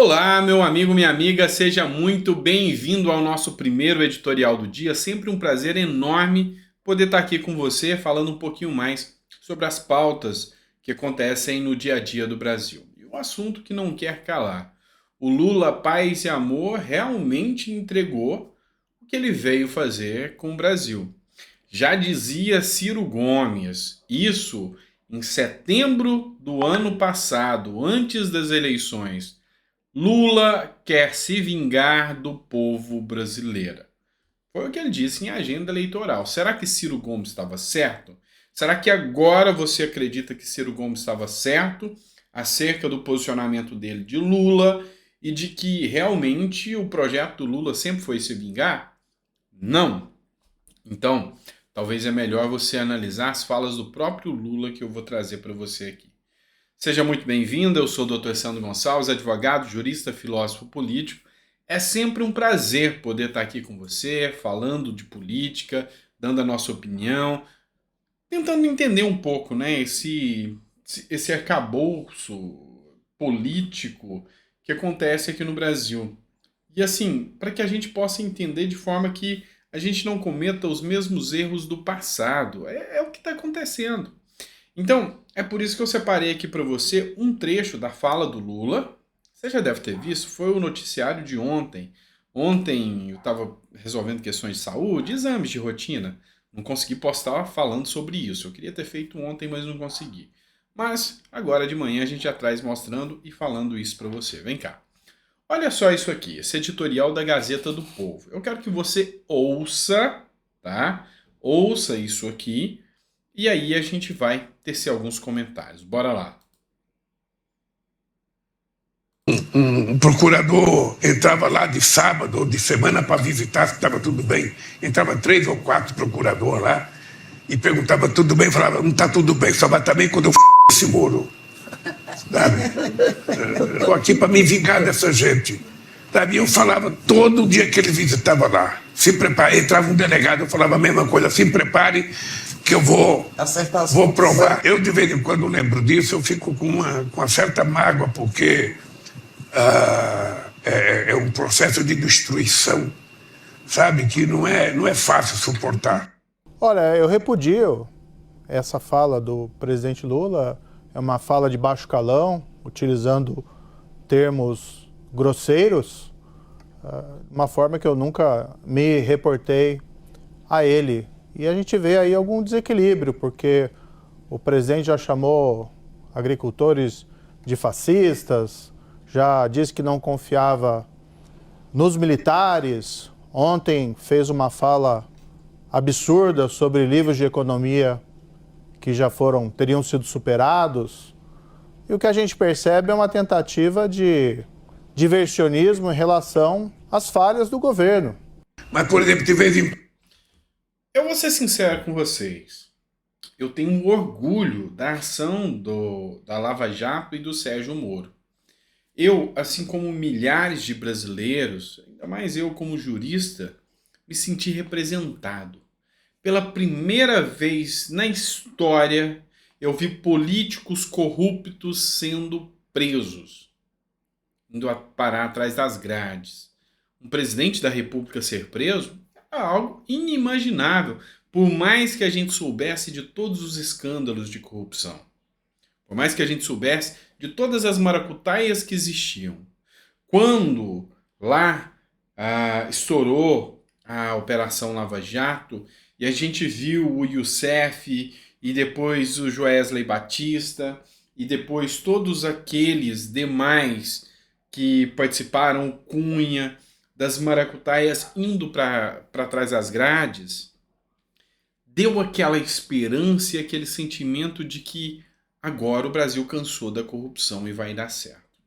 Olá, meu amigo, minha amiga, seja muito bem-vindo ao nosso primeiro editorial do dia. Sempre um prazer enorme poder estar aqui com você, falando um pouquinho mais sobre as pautas que acontecem no dia a dia do Brasil. E um assunto que não quer calar. O Lula, paz e amor, realmente entregou o que ele veio fazer com o Brasil. Já dizia Ciro Gomes, isso em setembro do ano passado, antes das eleições. Lula quer se vingar do povo brasileiro. Foi o que ele disse em agenda eleitoral. Será que Ciro Gomes estava certo? Será que agora você acredita que Ciro Gomes estava certo acerca do posicionamento dele de Lula e de que realmente o projeto do Lula sempre foi se vingar? Não. Então, talvez é melhor você analisar as falas do próprio Lula que eu vou trazer para você aqui. Seja muito bem-vindo, eu sou o Dr. Sandro Gonçalves, advogado, jurista, filósofo político. É sempre um prazer poder estar aqui com você, falando de política, dando a nossa opinião, tentando entender um pouco, né, esse arcabouço político que acontece aqui no Brasil. E assim, para que a gente possa entender de forma que a gente não cometa os mesmos erros do passado. É o que está acontecendo. Então, é por isso que eu separei aqui para você um trecho da fala do Lula. Você já deve ter visto, foi o noticiário de ontem. Ontem eu estava resolvendo questões de saúde, exames de rotina. Não consegui postar falando sobre isso. Eu queria ter feito ontem, mas não consegui. Mas agora de manhã a gente já traz mostrando e falando isso para você. Vem cá. Olha só isso aqui, esse editorial da Gazeta do Povo. Eu quero que você ouça, tá? Ouça isso aqui e aí a gente vai tecer alguns comentários. Bora lá. Um procurador entrava lá de sábado ou de semana para visitar se estava tudo bem. Entrava 3 ou 4 procuradores lá e perguntava tudo bem, falava, não está tudo bem, só vai estar bem quando eu esse muro. Sabe? Estou aqui para me vingar dessa gente. Sabe? Eu falava todo dia que ele visitava lá. Se prepare, entrava um delegado, eu falava a mesma coisa, se prepare que eu vou provar. Eu de vez em quando lembro disso, eu fico com uma certa mágoa, porque é um processo de destruição, sabe, que não é fácil suportar. Olha, eu repudio essa fala do presidente Lula, é uma fala de baixo calão, utilizando termos grosseiros, uma forma que eu nunca me reportei a ele. E a gente vê aí algum desequilíbrio, porque o presidente já chamou agricultores de fascistas, já disse que não confiava nos militares. Ontem fez uma fala absurda sobre livros de economia que já teriam sido superados. E o que a gente percebe é uma tentativa de diversionismo em relação às falhas do governo. Mas, por exemplo, de vez em Eu vou ser sincero com vocês. Eu tenho um orgulho da ação da Lava Jato e do Sérgio Moro. Eu, assim como milhares de brasileiros, ainda mais eu como jurista, me senti representado. Pela primeira vez na história, eu vi políticos corruptos sendo presos, indo parar atrás das grades. Um presidente da República ser preso é algo inimaginável, por mais que a gente soubesse de todos os escândalos de corrupção, por mais que a gente soubesse de todas as maracutaias que existiam. Quando lá estourou a Operação Lava Jato e a gente viu o Youssef e depois o Joesley Batista e depois todos aqueles demais que participaram, o Cunha, das maracutaias indo para trás das grades, deu aquela esperança e aquele sentimento de que agora o Brasil cansou da corrupção e vai dar certo.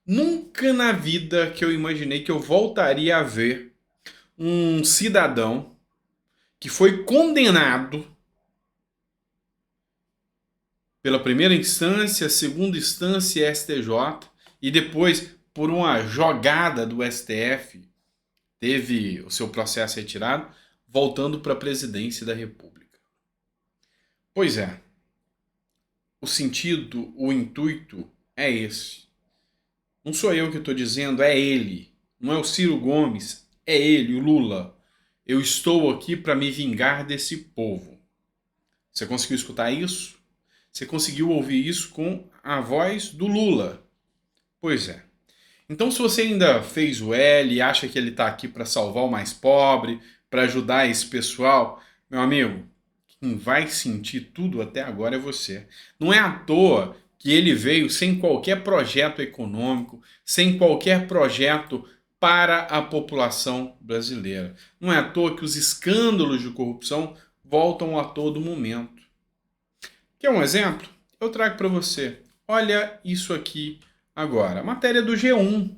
Nunca na vida que eu imaginei que eu voltaria a ver um cidadão que foi condenado pela primeira instância, segunda instância e STJ, e depois, por uma jogada do STF, teve o seu processo retirado, voltando para a presidência da República. Pois é, o sentido, o intuito é esse. Não sou eu que estou dizendo, é ele. Não é o Ciro Gomes, é ele, o Lula. Eu estou aqui para me vingar desse povo. Você conseguiu escutar isso? Você conseguiu ouvir isso com a voz do Lula? Pois é. Então, se você ainda fez o L e acha que ele está aqui para salvar o mais pobre, para ajudar esse pessoal, meu amigo, quem vai sentir tudo até agora é você. Não é à toa que ele veio sem qualquer projeto econômico, sem qualquer projeto para a população brasileira. Não é à toa que os escândalos de corrupção voltam a todo momento. Quer um exemplo? Eu trago para você. Olha isso aqui agora. Matéria do G1.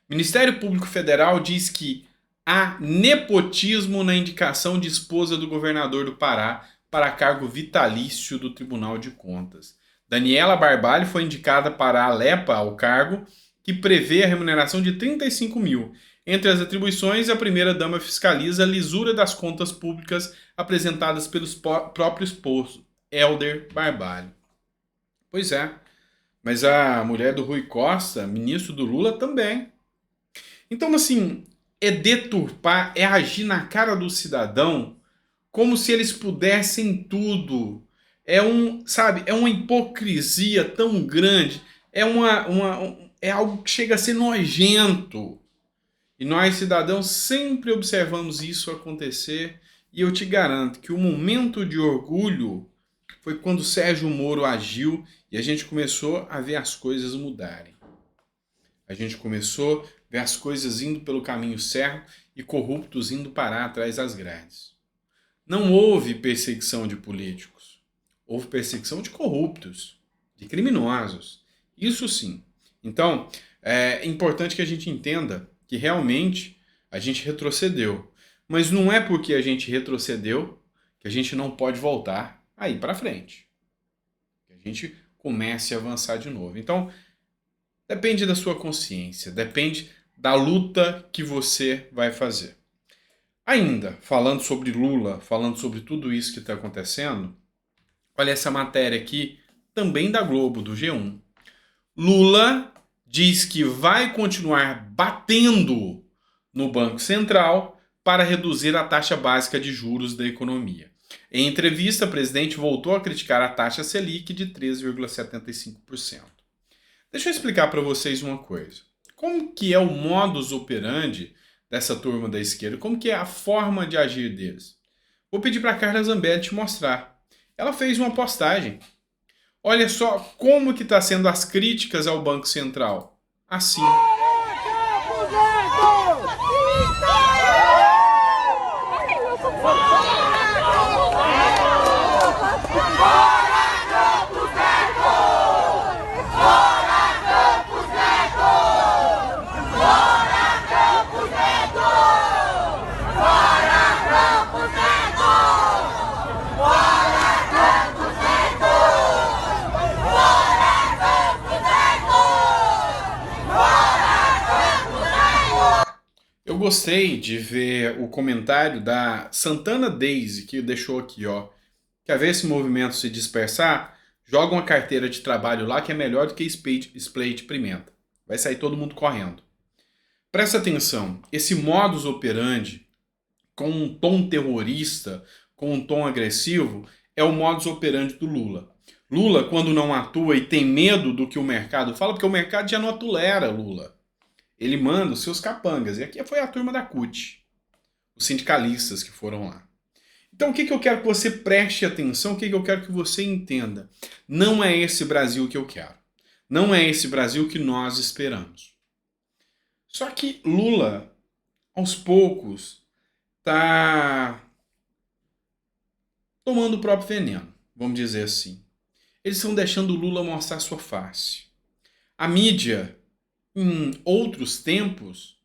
Ministério Público Federal diz que há nepotismo na indicação de esposa do governador do Pará para cargo vitalício do Tribunal de Contas. Daniela Barbalho foi indicada para a Alepa ao cargo, que prevê a remuneração de 35 mil. Entre as atribuições, a primeira-dama fiscaliza a lisura das contas públicas apresentadas pelo próprio esposo, Helder Barbalho. Pois é, mas a mulher do Rui Costa, ministro do Lula, também. Então, assim, é deturpar, é agir na cara do cidadão como se eles pudessem tudo. Sabe, é uma hipocrisia tão grande, é algo que chega a ser nojento. E nós, cidadãos, sempre observamos isso acontecer, e eu te garanto que o momento de orgulho foi quando Sérgio Moro agiu e a gente começou a ver as coisas mudarem. A gente começou a ver as coisas indo pelo caminho certo e corruptos indo parar atrás das grades. Não houve perseguição de políticos. Houve perseguição de corruptos, de criminosos. Isso sim. Então, é importante que a gente entenda que realmente a gente retrocedeu. Mas não é porque a gente retrocedeu que a gente não pode voltar aí para frente. Que a gente comece a avançar de novo. Então, depende da sua consciência, depende da luta que você vai fazer. Ainda, falando sobre Lula, falando sobre tudo isso que está acontecendo, olha essa matéria aqui, também da Globo, do G1. Lula diz que vai continuar batendo no Banco Central para reduzir a taxa básica de juros da economia. Em entrevista, o presidente voltou a criticar a taxa Selic de 13,75%. Deixa eu explicar para vocês uma coisa. Como que é o modus operandi dessa turma da esquerda? Como que é a forma de agir deles? Vou pedir para a Carla Zambelli te mostrar. Ela fez uma postagem. Olha só como que está sendo as críticas ao Banco Central. Assim. Eu gostei de ver o comentário da Santana Daisy, que deixou aqui, ó. Quer ver esse movimento se dispersar? Joga uma carteira de trabalho lá que é melhor do que spray de pimenta. Vai sair todo mundo correndo. Presta atenção, esse modus operandi, com um tom terrorista, com um tom agressivo, é o modus operandi do Lula. Lula, quando não atua e tem medo do que o mercado fala, porque o mercado já não atolera Lula. Ele manda os seus capangas. E aqui foi a turma da CUT, os sindicalistas que foram lá. Então o que eu quero que você preste atenção, o que eu quero que você entenda? Não é esse Brasil que eu quero. Não é esse Brasil que nós esperamos. Só que Lula, aos poucos, está tomando o próprio veneno, vamos dizer assim. Eles estão deixando o Lula mostrar sua face. A mídia, em outros tempos,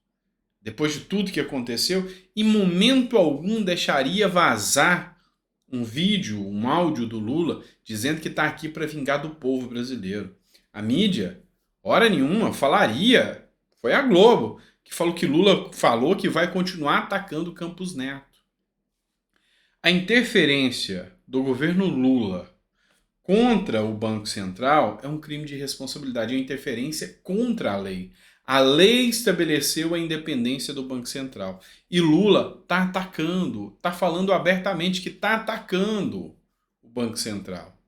depois de tudo que aconteceu, em momento algum deixaria vazar um vídeo, um áudio do Lula dizendo que está aqui para vingar do povo brasileiro. A mídia, hora nenhuma, falaria, foi a Globo, que falou que Lula falou que vai continuar atacando Campos Neto. A interferência do governo Lula contra o Banco Central é um crime de responsabilidade, é uma interferência contra a lei. A lei estabeleceu a independência do Banco Central. E Lula está atacando, está falando abertamente que está atacando o Banco Central.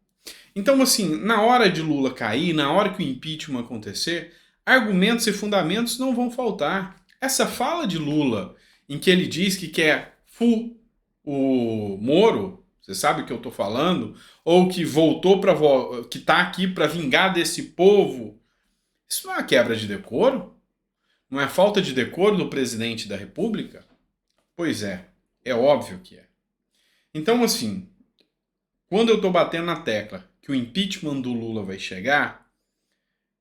Então, assim, na hora de Lula cair, na hora que o impeachment acontecer, argumentos e fundamentos não vão faltar. Essa fala de Lula, em que ele diz que quer o Moro, você sabe o que eu estou falando, ou que voltou para que está aqui para vingar desse povo, isso não é uma quebra de decoro? Não é falta de decoro do presidente da República? Pois é óbvio que é. Então, assim, quando eu estou batendo na tecla que o impeachment do Lula vai chegar,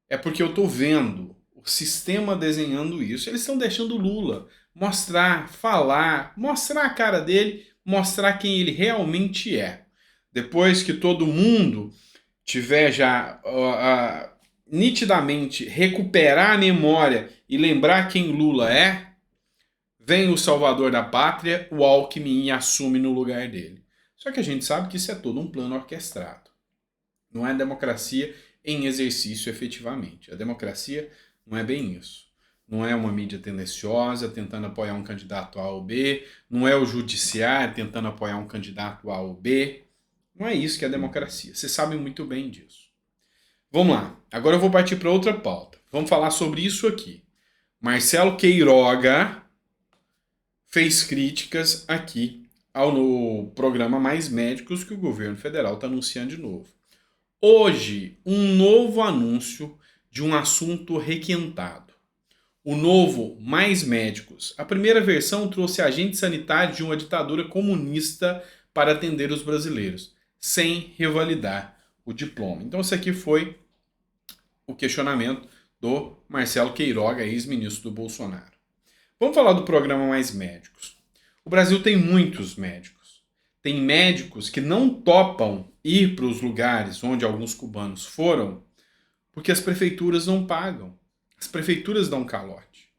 é porque eu estou vendo o sistema desenhando isso. Eles estão deixando o Lula mostrar, falar, mostrar a cara dele, mostrar quem ele realmente é. Depois que todo mundo tiver já nitidamente recuperar a memória e lembrar quem Lula é, vem o salvador da pátria, o Alckmin, e assume no lugar dele. Só que a gente sabe que isso é todo um plano orquestrado. Não é democracia em exercício efetivamente. A democracia não é bem isso. Não é uma mídia tendenciosa tentando apoiar um candidato A ou B, não é o judiciário tentando apoiar um candidato A ou B. Não é isso que é democracia. Vocês sabem muito bem disso. Vamos lá. Agora eu vou partir para outra pauta. Vamos falar sobre isso aqui. Marcelo Queiroga fez críticas aqui no programa Mais Médicos que o governo federal está anunciando de novo. Hoje, um novo anúncio de um assunto requentado. O novo Mais Médicos. A primeira versão trouxe agentes sanitários de uma ditadura comunista para atender os brasileiros, sem revalidar o diploma. Então, esse aqui foi o questionamento do Marcelo Queiroga, ex-ministro do Bolsonaro. Vamos falar do programa Mais Médicos. O Brasil tem muitos médicos. Tem médicos que não topam ir para os lugares onde alguns cubanos foram porque as prefeituras não pagam. As prefeituras dão calote.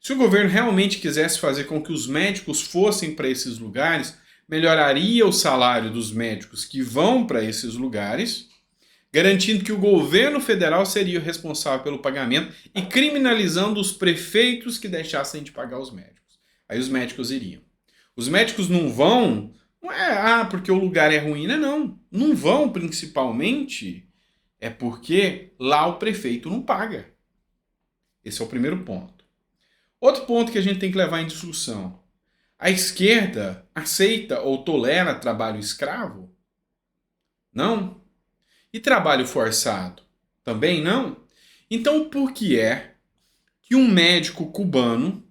Se o governo realmente quisesse fazer com que os médicos fossem para esses lugares, melhoraria o salário dos médicos que vão para esses lugares, garantindo que o governo federal seria o responsável pelo pagamento e criminalizando os prefeitos que deixassem de pagar os médicos. Aí os médicos iriam. Os médicos não vão, não é porque o lugar é ruim, não. Não vão principalmente é porque lá o prefeito não paga. Esse é o primeiro ponto. Outro ponto que a gente tem que levar em discussão. A esquerda aceita ou tolera trabalho escravo? Não. E trabalho forçado? Também não? Então por que é que um médico cubano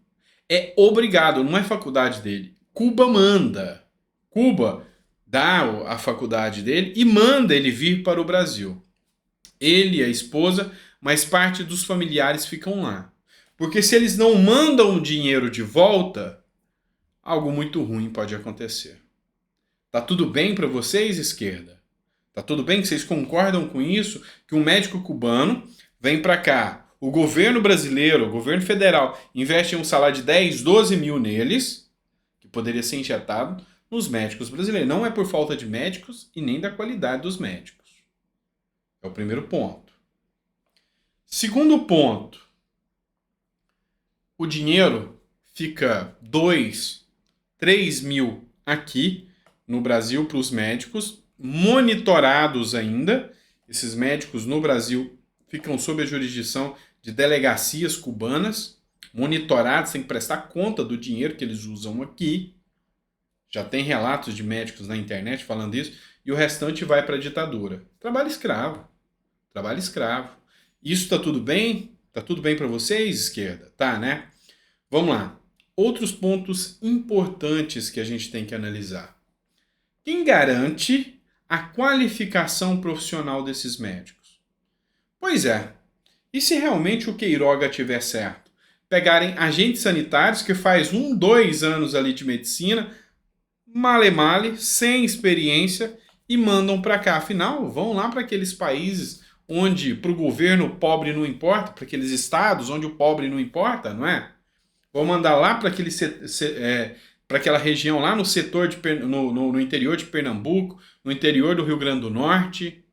é obrigado, não é faculdade dele, Cuba manda. Cuba dá a faculdade dele e manda ele vir para o Brasil. Ele e a esposa, mas parte dos familiares ficam lá. Porque se eles não mandam o dinheiro de volta, algo muito ruim pode acontecer. Tá tudo bem para vocês, esquerda? Tá tudo bem que vocês concordam com isso? Que um médico cubano vem para cá, o governo brasileiro, o governo federal, investe um salário de 10, 12 mil neles, que poderia ser injetado nos médicos brasileiros. Não é por falta de médicos e nem da qualidade dos médicos. É o primeiro ponto. Segundo ponto, o dinheiro fica 2, 3 mil aqui no Brasil para os médicos, monitorados ainda. Esses médicos no Brasil ficam sob a jurisdição de delegacias cubanas, monitorados, tem que prestar conta do dinheiro que eles usam aqui. Já tem relatos de médicos na internet falando isso, e o restante vai para a ditadura. Trabalho escravo. Trabalho escravo. Isso está tudo bem? Está tudo bem para vocês, esquerda? Tá, né? Vamos lá. Outros pontos importantes que a gente tem que analisar. Quem garante a qualificação profissional desses médicos? Pois é. E se realmente o Queiroga tiver certo? Pegarem agentes sanitários que faz 1, 2 anos ali de medicina, male, sem experiência, e mandam para cá. Afinal, vão lá para aqueles países onde para o governo o pobre não importa, para aqueles estados onde o pobre não importa, não é? Vão mandar lá para aquela região lá no setor no interior de Pernambuco, no interior do Rio Grande do Norte.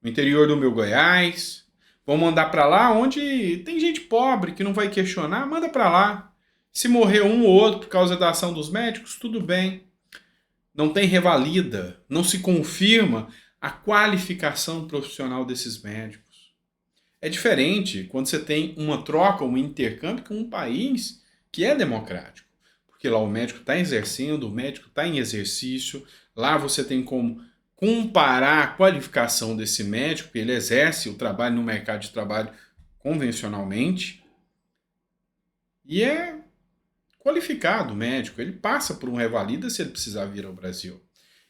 no interior do meu Goiás. Vou mandar para lá onde tem gente pobre que não vai questionar, manda para lá. Se morrer um ou outro por causa da ação dos médicos, tudo bem. Não tem revalida, não se confirma a qualificação profissional desses médicos. É diferente quando você tem uma troca, um intercâmbio com um país que é democrático. Porque lá o médico está exercendo, o médico está em exercício, lá você tem como comparar a qualificação desse médico, porque ele exerce o trabalho no mercado de trabalho convencionalmente, e é qualificado o médico, ele passa por um revalida se ele precisar vir ao Brasil.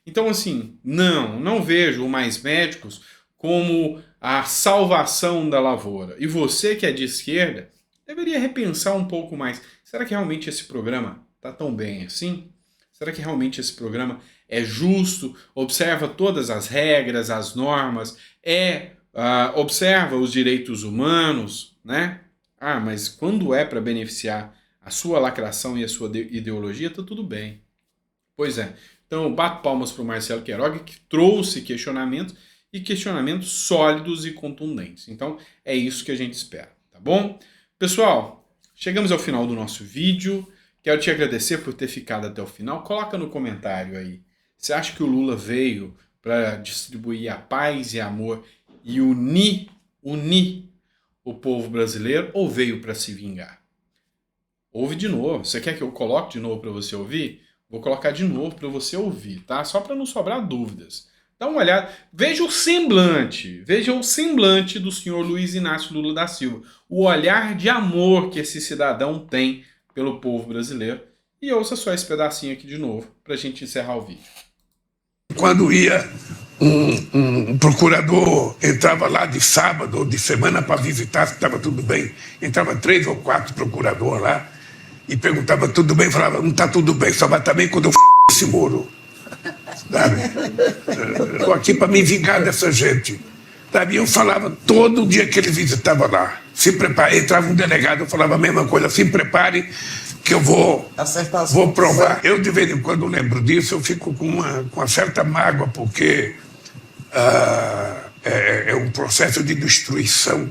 Então, assim, não vejo o Mais Médicos como a salvação da lavoura. E você que é de esquerda, deveria repensar um pouco mais. Será que realmente esse programa está tão bem assim? Será que realmente esse programa é justo? Observa todas as regras, as normas, observa os direitos humanos, né? Mas quando é para beneficiar a sua lacração e a sua ideologia, tá tudo bem. Pois é. Então, eu bato palmas para o Marcelo Queiroga, que trouxe questionamentos e questionamentos sólidos e contundentes. Então, é isso que a gente espera, tá bom? Pessoal, chegamos ao final do nosso vídeo. Quero te agradecer por ter ficado até o final. Coloca no comentário aí. Você acha que o Lula veio para distribuir a paz e amor e unir o povo brasileiro ou veio para se vingar? Ouve de novo. Você quer que eu coloque de novo para você ouvir? Vou colocar de novo para você ouvir, tá? Só para não sobrar dúvidas. Dá uma olhada. Veja o semblante do senhor Luiz Inácio Lula da Silva. O olhar de amor que esse cidadão tem pelo povo brasileiro. E ouça só esse pedacinho aqui de novo para a gente encerrar o vídeo. Quando ia um procurador, entrava lá de sábado ou de semana para visitar se estava tudo bem. Entrava 3 ou 4 procuradores lá e perguntava tudo bem, falava, não está tudo bem, só vai estar bem quando eu esse muro. Estou aqui para me vingar dessa gente. Sabe? Eu falava todo dia que ele visitava lá, se prepare, entrava um delegado, eu falava a mesma coisa, se prepare que eu vou provar. Eu de vez em quando lembro disso, eu fico com uma certa mágoa, porque é um processo de destruição